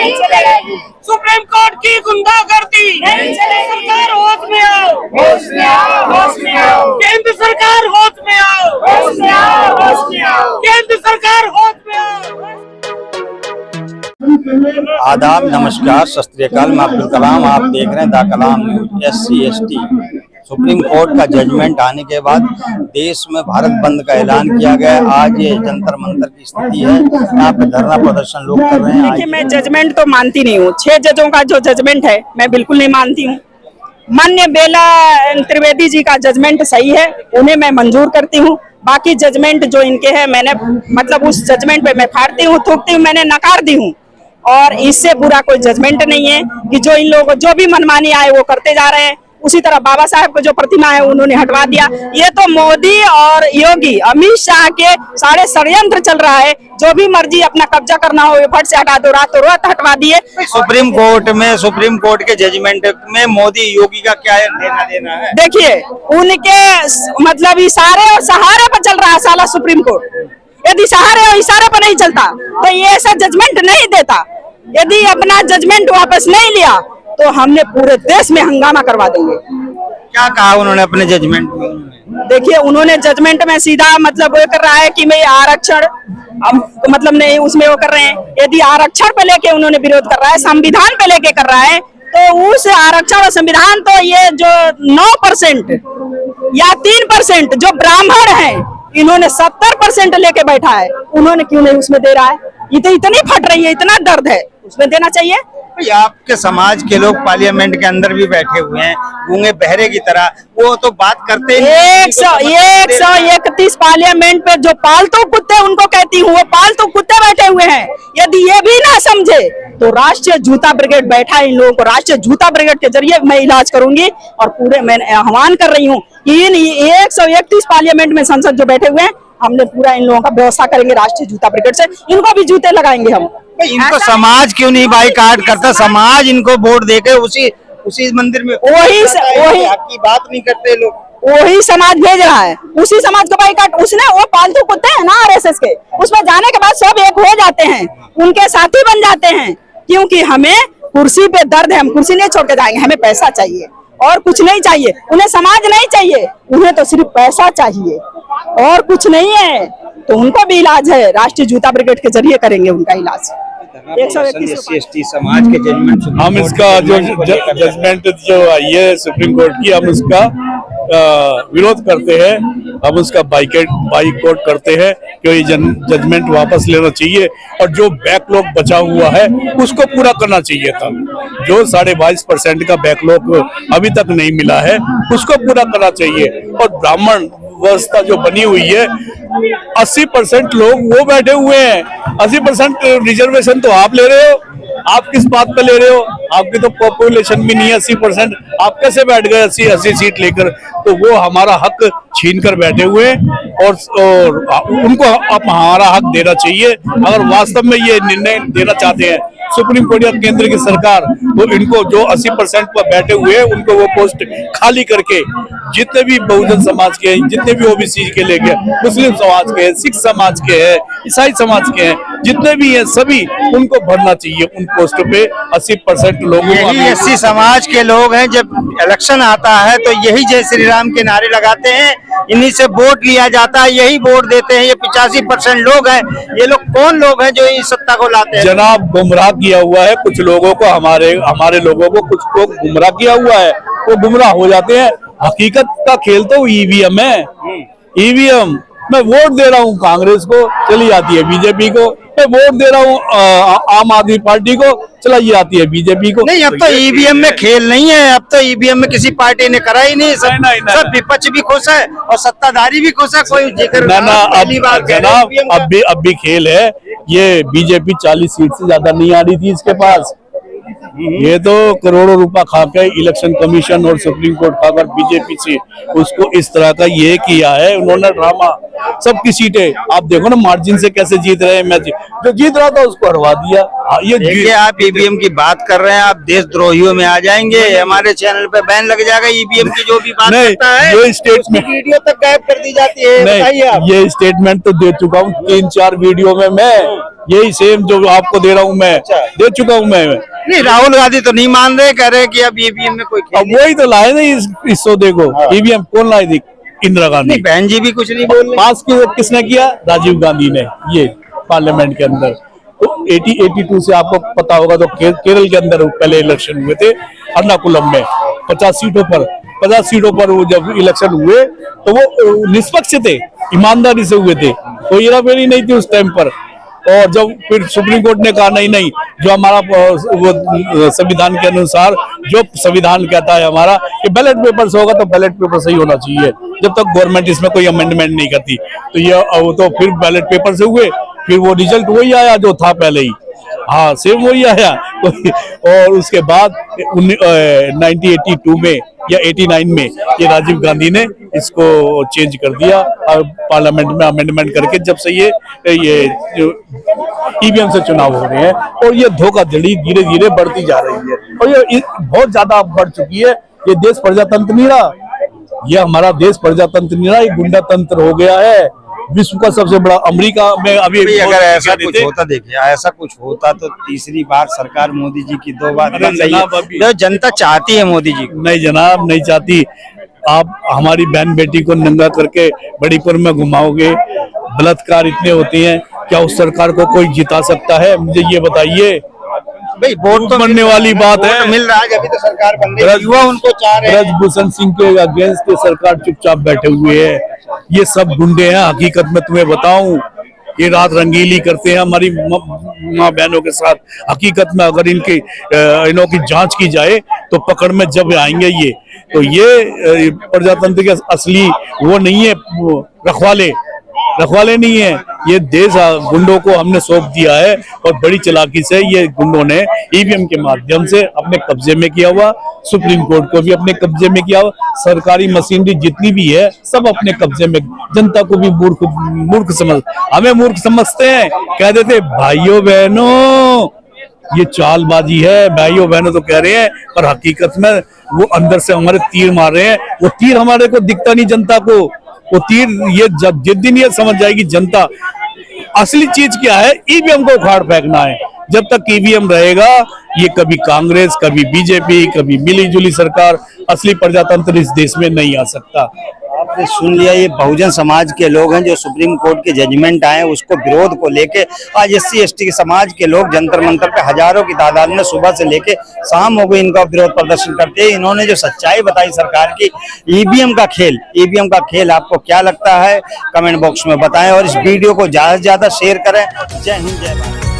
नहीं चलेगी। Supreme court की गुंडागर्दी नहीं चलेगी। सरकार होश में आओ, होश में आओ, होश में आओ। केंद्र सरकार होश में आओ, होश में आओ, होश में आओ। केंद्र सरकार होश में आओ। आदाब, नमस्कार, सत श्री अकाल। मैं अब्दुल कलाम, आप देख रहे हैं the Kalam news. SC/ST supreme court का जजमेंट आने के बाद देश में भारत बंद का ऐलान किया गया। आज ये जंतर मंतर की स्थिति है, यहाँ पे धरना प्रदर्शन लोग कर रहे हैं। देखिए, मैं जजमेंट तो मानती नहीं हूँ। 6 जजों का जो जजमेंट है मैं बिल्कुल नहीं मानती हूँ। माननीय बेला त्रिवेदी जी का जजमेंट सही है, उन्हें मैं मंजूर करती हूँ। बाकी जजमेंट जो इनके हैं, मैंने मतलब उस जजमेंट पे मैं फाड़ती हूँ, थूकती हूँ, मैंने नकार दी हूँ। और इससे बुरा कोई जजमेंट नहीं है कि जो इन लोगों जो भी मनमानी आए वो करते जा रहे हैं। उसी तरह बाबा साहब का जो प्रतिमा है उन्होंने हटवा दिया। ये तो मोदी और योगी अमित शाह के सारे षड्यंत्र चल रहा है। जो भी मर्जी अपना कब्जा करना हो फट से हटा दो, रातों रात हटवा दिए। सुप्रीम कोर्ट के जजमेंट में मोदी योगी का क्या लेना देना है? देखिए, उनके मतलब इशारे और सहारे पर चल रहा है साला सुप्रीम कोर्ट। यदि सहारे और इशारे पर नहीं चलता तो ये ऐसा जजमेंट नहीं देता। यदि अपना जजमेंट वापस नहीं लिया तो हमने पूरे देश में हंगामा करवा देंगे। क्या कहा उन्होंने अपने जजमेंट में? देखिए, उन्होंने जजमेंट में सीधा मतलब वो कर रहा है कि मैं आरक्षण मतलब नहीं, उसमें वो कर रहे हैं। यदि आरक्षण पे लेके उन्होंने विरोध कर रहा है, संविधान पे लेके कर रहा है, तो उस आरक्षण और संविधान तो ये जो 9% या 3% जो ब्राह्मण है, इन्होंने 70% लेके बैठा है। उन्होंने क्यों नहीं उसमें दे रहा है? ये तो इतनी फट रही है, इतना दर्द है, उसमें देना चाहिए। आपके समाज के लोग पार्लियामेंट के अंदर भी बैठे हुए हैं, गूंगे बहरे की तरह, वो तो बात करते हैं। 131 पार्लियामेंट पे जो पालतू कुत्ते, उनको कहती हूँ, वो पालतू कुत्ते बैठे हुए हैं। यदि ये भी ना समझे तो राष्ट्रीय जूता ब्रिगेड बैठा है। इन लोगों को राष्ट्रीय जूता ब्रिगेड के जरिए मैं इलाज करूंगी। और पूरे मैं आह्वान कर रही हूँ कि इन 131 पार्लियामेंट में सांसद जो बैठे हुए हैं, हमने पूरा इन लोगों का व्यवस्था करेंगे राष्ट्रीय जूता ब्रिगेड से। इनको भी जूते लगाएंगे हम। इनको समाज क्यों नहीं बाइकाट करता? समाज इनको वोट देके उसी मंदिर में वही की बात नहीं करते लोग। वही समाज भेज रहा है, उसी समाज को बाइकाट। उसने वो पालतू कुत्ते हैं ना RSS के, उसमें जाने के बाद सब एक हो जाते हैं, उनके साथी बन जाते हैं। क्योंकि हमें कुर्सी पे दर्द है, हम कुर्सी नहीं छोड़ के जाएंगे। हमें पैसा चाहिए और कुछ नहीं चाहिए। उन्हें समाज नहीं चाहिए, उन्हें तो सिर्फ पैसा चाहिए और कुछ नहीं है। तो उनका भी इलाज है, राष्ट्रीय जूता ब्रिगेड के जरिए करेंगे उनका इलाज। SC/ST समाज के जजमेंट, हम इसका जो जजमेंट जो आई है सुप्रीम कोर्ट की, हम उसका विरोध करते हैं। हम उसका बाइकआउट करते हैं कि ये जजमेंट वापस लेना चाहिए और जो बैकलॉग बचा हुआ है उसको पूरा करना चाहिए था। जो 22.5% का बैकलॉग अभी तक नहीं मिला है उसको पूरा करना चाहिए। और ब्राह्मण व्यवस्था जो बनी हुई है, 80% लोग वो बैठे हुए हैं। 80% रिजर्वेशन तो आप ले रहे हो। आप किस बात पे ले रहे हो? आपकी तो पॉपुलेशन भी नहीं है 80%। आप कैसे बैठ गए 80 सीट लेकर? तो वो हमारा हक छीन कर बैठे हुए हैं और उनको अब हमारा हक देना चाहिए। अगर वास्तव में ये निर्णय देना चाहते हैं सुप्रीम कोर्ट या केंद्र की सरकार, तो इनको जो 80% पर बैठे हुए हैं उनको वो पोस्ट खाली करके जितने भी बहुजन समाज के हैं, जितने भी OBC के लेके, मुस्लिम समाज के हैं, सिख समाज के हैं, ईसाई समाज के हैं, जितने भी हैं सभी उनको भरना चाहिए उन पोस्टों पे। 80% लोगों को SC समाज के लोग हैं। जब इलेक्शन आता है तो यही जय श्री राम के नारे लगाते हैं, इन्हीं से वोट लिया जाता है, यही वोट देते हैं। ये 85% लोग हैं। ये लोग कौन लोग हैं जो इस सत्ता को लाते हैं? जनाब, गुमराह किया हुआ है कुछ लोगों को, हमारे लोगों को कुछ को गुमराह किया हुआ है, वो गुमराह हो जाते हैं। हकीकत का खेल तो EVM है। EVM मैं वोट दे रहा हूँ कांग्रेस को, चली जाती है बीजेपी को। मैं वोट दे रहा हूँ आम आदमी पार्टी को, चलाई जाती है बीजेपी को। नहीं, अब तो EVM में खेल नहीं है। अब तो EVM में किसी पार्टी ने करा ही नहीं। सब विपक्ष भी खुश है और सत्ताधारी भी खुश है। कोई जिक्र जनाब, अब भी खेल है। ये बीजेपी 40 सीट से ज्यादा नहीं आ रही थी इसके पास। ये तो करोड़ों रुपया खाकर इलेक्शन कमीशन और सुप्रीम कोर्ट खाकर बीजेपी से उसको इस तरह का ये किया है उन्होंने ड्रामा। सबकी सीटें आप देखो ना मार्जिन से कैसे जीत रहे हैं, मैच जो जीत रहा था उसको हरवा दिया। ये देखिए आप ईवीएम की बात कर रहे हैं, आप देशद्रोहियों में आ जाएंगे, हमारे चैनल पे बैन लग जाएगा। ईवीएम की जो भी बात नहीं, करता है ये स्टेटमेंट वीडियो तक गायब कर दी जाती है। बताइए आप। ये स्टेटमेंट तो दे चुका हूँ 3-4 वीडियो में, मैं यही सेम जो आपको दे रहा हूँ मैं दे चुका हूँ मैं। नहीं, राहुल गांधी तो नहीं मान रहे, कह रहे कि अब ईवीएम में कोई अब वही तो लाए ना इस सौदे को। ईवीएम कौन लाए थी? इंदिरा गांधी। बहन जी भी कुछ नहीं बोल रहे। पास किसने किया? राजीव गांधी ने, ये पार्लियामेंट के अंदर। तो 82 से आपको पता होगा तो केरल के अंदर पहले इलेक्शन हुए थे एर्नाकुलम में 50 सीटों पर वो जब इलेक्शन हुए तो वो निष्पक्ष थे, ईमानदारी से हुए थे, कोई हेराफेरी नहीं थी उस टाइम पर। और जब फिर सुप्रीम कोर्ट ने कहा नहीं जो हमारा वो संविधान के अनुसार जो संविधान कहता है हमारा कि बैलेट पेपर से होगा तो बैलेट पेपर से ही होना चाहिए जब तक गवर्नमेंट इसमें कोई अमेंडमेंट नहीं करती। तो ये तो फिर बैलेट पेपर से हुए, फिर वो रिजल्ट वही आया जो था पहले ही, हाँ सेम वही आया। और उसके बाद 1982 में या 89 में ये राजीव गांधी ने इसको चेंज कर दिया और पार्लियामेंट में अमेंडमेंट करके जब से ये ईवीएम से चुनाव हो रहे हैं और ये धोखाधड़ी धीरे धीरे बढ़ती जा रही है और ये बहुत ज्यादा बढ़ चुकी है। ये देश प्रजातंत्र नहीं रहा, ये हमारा देश प्रजातंत्र नहीं रहा, ये गुंडा तंत्र हो गया है। विश्व का सबसे बड़ा अमेरिका में अभी अगर ऐसा कुछ होता, देखिए ऐसा कुछ होता तो तीसरी बार सरकार मोदी जी की 2 बार बन रही है। जनता चाहती है मोदी जी को। नहीं जनाब, नहीं चाहती। आप हमारी बहन बेटी को नंगा करके बड़ीपुर में घुमाओगे, बलात्कार इतने होते हैं, क्या उस सरकार को कोई जिता सकता है? मुझे ये बताइए भाई। वोट तो बनने वाली बात है, मिल रहा है, अभी तो सरकार बन रही है, युवा उनको चाह रहे हैं। ब्रजभूषण सिंह के अगेंस्ट सरकार चुपचाप बैठे हुए है। ये सब गुंडे हैं हकीकत में, तुम्हें बताऊं, ये रात रंगीली करते हैं हमारी माँ बहनों के साथ। हकीकत में अगर इनों की जांच की जाए तो पकड़ में जब आएंगे ये, तो ये प्रजातंत्र के असली वो नहीं है, रखवाले नहीं है। ये देश गुंडों को हमने सौंप दिया है और बड़ी चालाकी से ये गुंडों ने ईवीएम के माध्यम से अपने कब्जे में किया हुआ, सुप्रीम कोर्ट को भी अपने कब्जे में किया हुआ, सरकारी मशीनरी जितनी भी है सब अपने कब्जे में। जनता को भी हमें मूर्ख समझते हैं, कह देते भाइयों बहनों ये चालबाजी है, भाइयों बहनों तो कह रहे हैं पर हकीकत में वो अंदर से हमारे तीर मार रहे हैं। वो तीर हमारे को दिखता नहीं जनता को, वो तीर ये जिस दिन ये समझ जाएगी जनता असली चीज क्या है, ईवीएम को उखाड़ फेंकना है। जब तक ईवीएम रहेगा ये कभी कांग्रेस, कभी बीजेपी, कभी मिली जुली सरकार, असली प्रजातंत्र इस देश में नहीं आ सकता। आपने सुन लिया, ये बहुजन समाज के लोग हैं जो सुप्रीम कोर्ट के जजमेंट आए उसको विरोध को लेके आज SC ST के समाज के लोग जंतर मंतर पे हजारों की तादाद में सुबह से लेके शाम हो गई इनका विरोध प्रदर्शन करते हैं। इन्होंने जो सच्चाई बताई सरकार की, ईवीएम का खेल आपको क्या लगता है कमेंट बॉक्स में बताएं और इस वीडियो को ज्यादा से ज्यादा शेयर करें। जय हिंद, जय भारत।